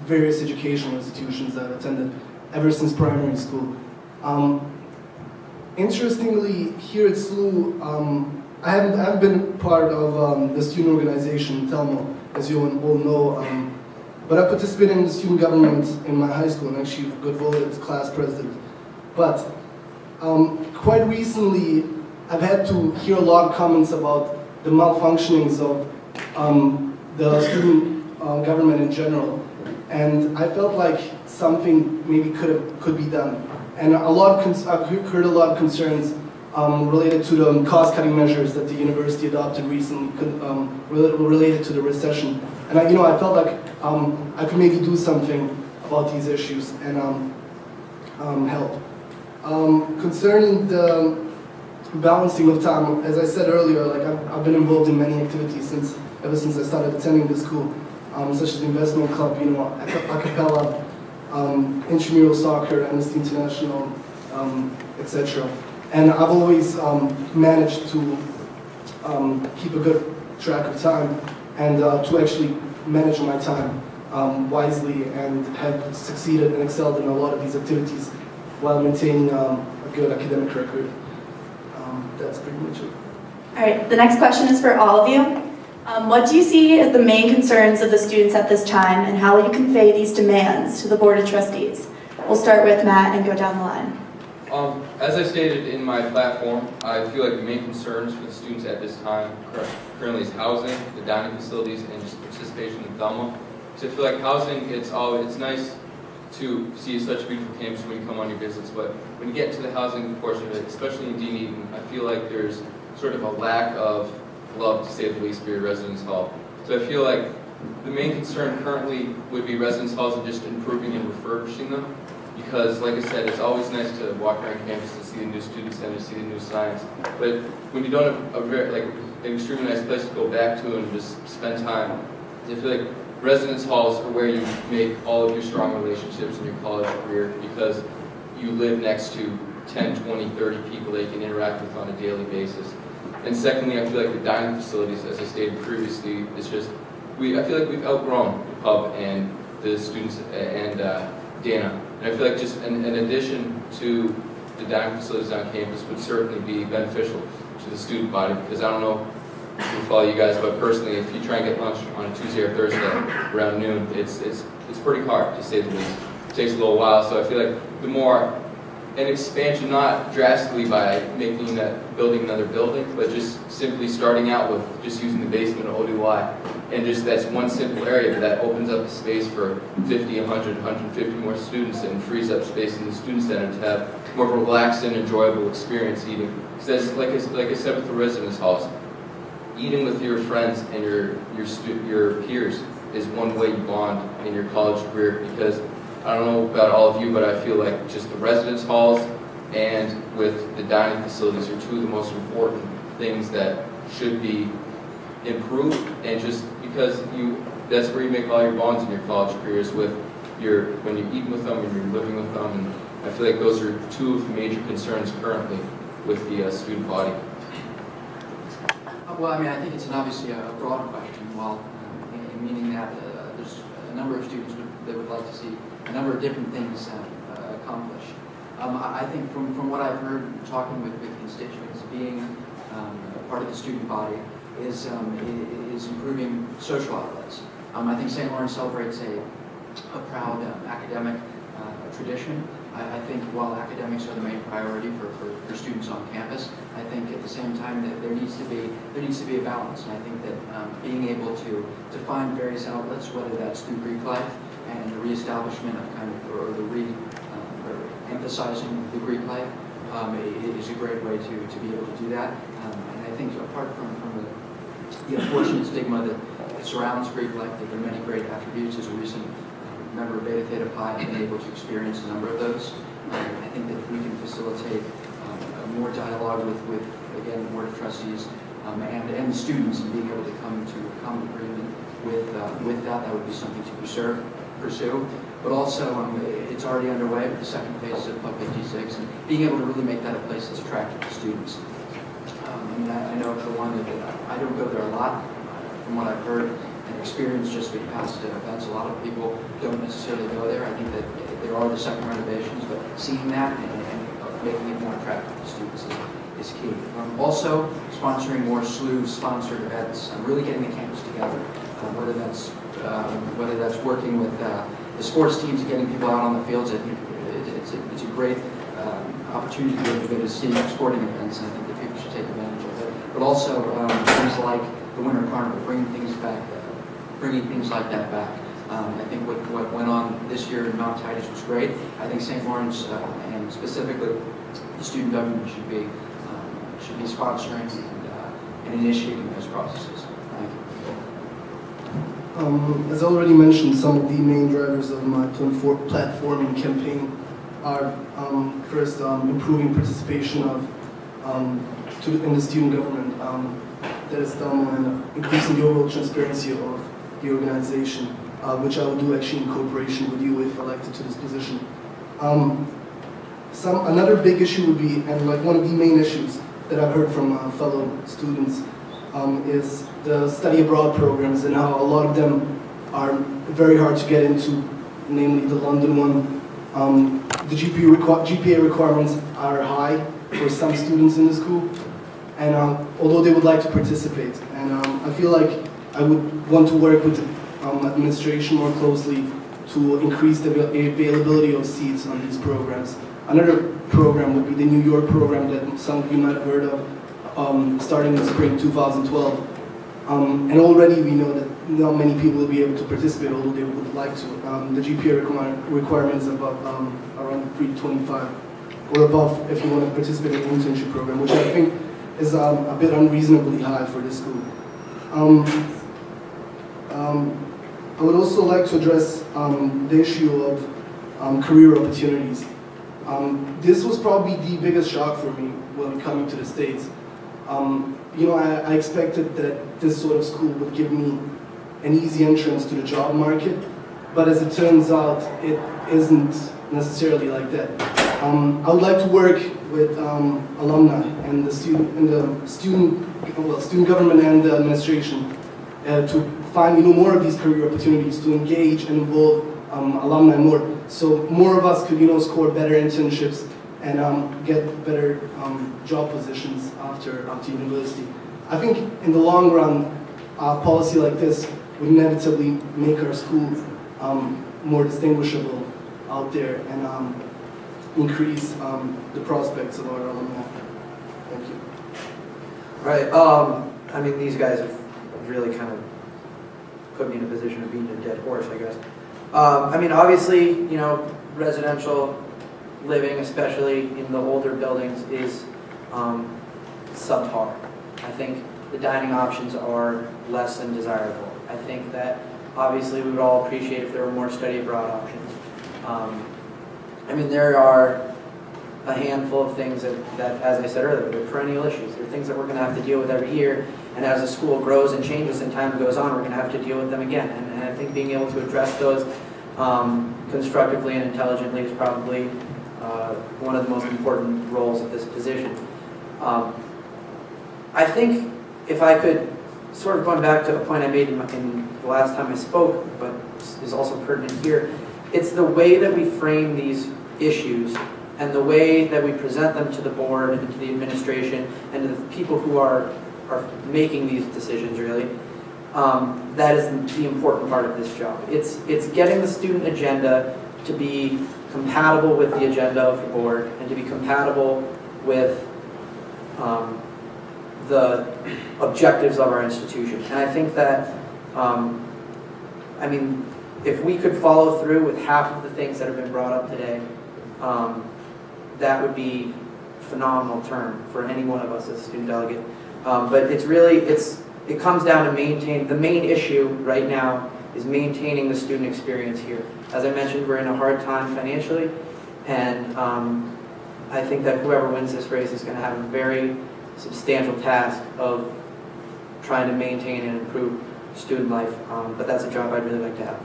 various educational institutions that I've attended ever since primary school. Interestingly, here at SLU, I haven't been part of the student organization, Thelmo, as you all know, but I participated in the student government in my high school and actually got voted as class president. But quite recently, I've had to hear a lot of comments about the malfunctionings of the student government in general, and I felt like something maybe could be done. And I've heard a lot of concerns related to the cost-cutting measures that the university adopted recently, related to the recession. And I felt like I could maybe do something about these issues and help. Concerning the balancing of time, as I said earlier, like I've been involved in many activities ever since I started attending the school, such as the investment club, a cappella, intramural soccer, Amnesty International, etc. And I've always managed to keep a good track of time and to actually manage my time wisely, and have succeeded and excelled in a lot of these activities while maintaining a good academic record. That's pretty much it. All right, the next question is for all of you. What do you see as the main concerns of the students at this time, and how will you convey these demands to the Board of Trustees? We'll start with Matt and go down the line. As I stated in my platform, I feel like the main concerns for the students at this time currently is housing, the dining facilities, and just participation in Thelmo. So I feel like housing, it's nice to see such a beautiful campus when you come on your visits, but when you get to the housing portion of it, especially in Dean Eaton, I feel like there's sort of a lack of love, to say the least, for your residence hall. So I feel like the main concern currently would be residence halls and just improving and refurbishing them. Because, like I said, it's always nice to walk around campus and see the new student center, see the new signs. But when you don't have an extremely nice place to go back to and just spend time, I feel like residence halls are where you make all of your strong relationships in your college career, because you live next to 10, 20, 30 people that you can interact with on a daily basis. And secondly, I feel like the dining facilities, as I stated previously, is just, I feel like we've outgrown the pub and the students and Dana. And I feel like just an addition to the dining facilities on campus would certainly be beneficial to the student body, because I don't know if you follow you guys, but personally, if you try and get lunch on a Tuesday or Thursday around noon, it's pretty hard, to say the least. It takes a little while, so I feel like the more an expansion, not drastically by building another building, but just simply starting out with just using the basement of ODY, and just that's one simple area that opens up a space for 50, 100, 150 more students, and frees up space in the student center to have more of a relaxed and enjoyable experience eating. Because that's, like I said with the residence halls, eating with your friends and your peers is one way you bond in your college career, because I don't know about all of you, but I feel like just the residence halls and with the dining facilities are two of the most important things that should be improved, and just because that's where you make all your bonds in your college careers, when you're eating with them and you're living with them. And I feel like those are two of the major concerns currently with the student body. Well, I mean, I think it's obviously a broad question, meaning that there's a number of students that would like to see a number of different things accomplished. I think from what I've heard talking with constituents, being a part of the student body is improving social outlets. I think St. Lawrence celebrates a proud academic tradition. I think while academics are the main priority for students on campus, I think at the same time that there needs to be a balance. And I think that being able to find various outlets, whether that's through Greek life and the reestablishment of or emphasizing the Greek life, is a great way to be able to do that. And I think apart from the unfortunate stigma that surrounds Greek life, that there are many great attributes. As a recent member of Beta Theta Pi, I've been able to experience a number of those. I think that if we can facilitate more dialogue with again, the Board of Trustees and the students, and being able to come to a common agreement with that would be something to pursue. But also, it's already underway with the second phase of Pub 56, and being able to really make that a place that's attractive to students. I know for one that I don't go there a lot. From what I've heard, and experience just with past events. A lot of people don't necessarily go there. I think that there are the second renovations, but seeing that and making it more attractive to students is key. Also, sponsoring more SLU-sponsored events, really getting the campus together, whether that's working with the sports teams and getting people out on the fields. I think it's a great opportunity to be able to go to see sporting events, and I think that people should take advantage of it. But also things like the Winter Carnival, bringing things like that back. I think what went on this year in Mount Titus was great. I think St. Lawrence and specifically the student government should be sponsoring and initiating those processes. Thank you. As already mentioned, some of the main drivers of my platforming campaign are first improving participation in the student government, that is Thelmo, and increasing the overall transparency of the organization, which I will do actually in cooperation with you if elected to this position. Another big issue would be, and like one of the main issues that I've heard from fellow students, is the study abroad programs and how a lot of them are very hard to get into, namely the London one. The GPA requirements are high for some students in the school, and although they would like to participate, and I feel like I would want to work with the administration more closely to increase the availability of seats on these programs. Another program would be the New York program that some of you might have heard of, starting in spring 2012. And already we know that not many people will be able to participate, although they would like to. The GPA requirement is above around 325 or above if you want to participate in the internship program, which I think is a bit unreasonably high for this school. I would also like to address the issue of career opportunities. This was probably the biggest shock for me when coming to the States. I expected that this sort of school would give me an easy entrance to the job market, but as it turns out, it isn't necessarily like that. I would like to work with alumni and the student government and the administration to find more of these career opportunities, to engage and involve alumni more, so more of us could score better internships and get better job positions after university. I think in the long run, a policy like this would inevitably make our school more distinguishable out there and increase the prospects of our alumni. Thank you. Right. These guys have really kind of put me in a position of being a dead horse, I guess. Obviously, residential living, especially in the older buildings, is subpar. I think the dining options are less than desirable. I think that obviously we would all appreciate if there were more study abroad options. There are a handful of things that, as I said earlier, they're perennial issues. They're things that we're going to have to deal with every year, and as the school grows and changes and time goes on, we're going to have to deal with them again. And I think being able to address those constructively and intelligently is probably one of the most important roles of this position. I think if I could, sort of going back to a point I made in the last time I spoke, but is also pertinent here, it's the way that we frame these issues and the way that we present them to the board and to the administration and to the people who are making these decisions, really. That is the important part of this job. It's getting the student agenda to be compatible with the agenda of the board and to be compatible with the objectives of our institution. And I think that, if we could follow through with half of the things that have been brought up today, that would be a phenomenal term for any one of us as a student delegate. But it comes down to the main issue right now is maintaining the student experience here. As I mentioned, we're in a hard time financially, and I think that whoever wins this race is going to have a very substantial task of trying to maintain and improve student life, but that's a job I'd really like to have.